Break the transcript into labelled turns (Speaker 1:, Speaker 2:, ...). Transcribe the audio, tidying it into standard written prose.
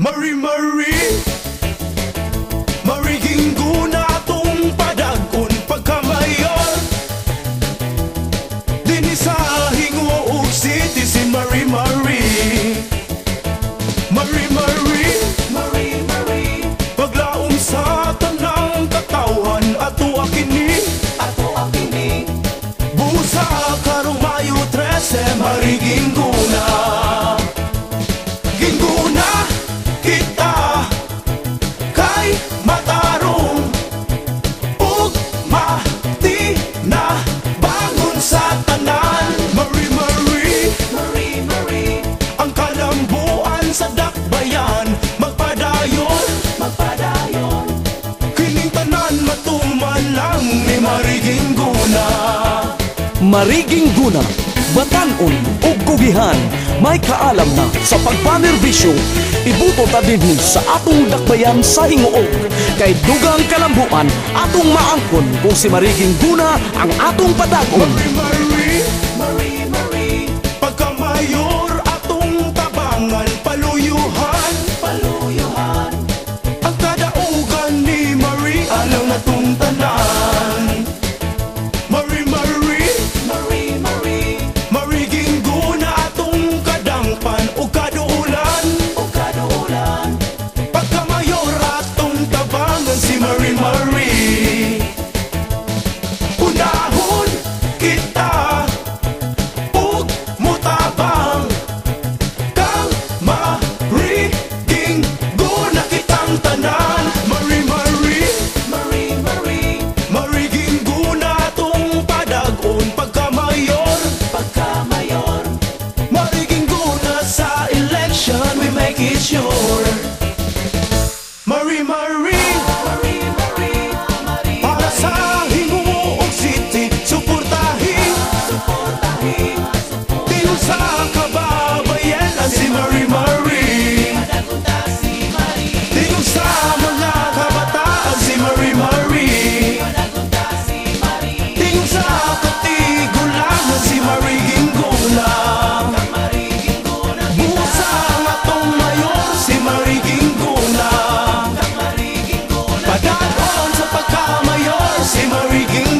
Speaker 1: Marie Gingguna tong padagon pagkamayor. Dinhi sa Hinguog City si Marie paglaom sa tanang katawhan ato akini busa karong Mayo 13 Marie Gingguna kita kay matarong ug mati na bangon sa tanan. Marie ang kalambuan sa dakbayan magpadayon kining tanan matuman lang ni Marie Gingguna.
Speaker 2: Marie Gingguna, batan-on ug kugihan, may kaalam na sa pagpanerbisyo. Ibuto ta dinhi sa atong dakbayan sa Hinguog, kay dugang kalambuan atong maangkon kung si Marie Gingguna ang atong padagon.
Speaker 1: Marie pagkamayor atong tabangan paluyuhan ang kadaugan ni Marie alang atong tanan. Marie Gingguna atong kadangpan o kaduulan pagkamayor atong tabangan si Marie unahon kita ug mutabang kang Marie Gingguna kitang tanan. Marie Gingguna atong padagon pagkamayor. Marie Gingguna sa election we make it sure. Marie para sa Hinguog City suportahin tingog sa kababayan si Marie tingog sa mga kabataan si Marie tingog sa katigulangan si Marie Gingguna busa ang atong mayor si Marie Gingguna padagon sa pagkamayor si Marie Gingguna.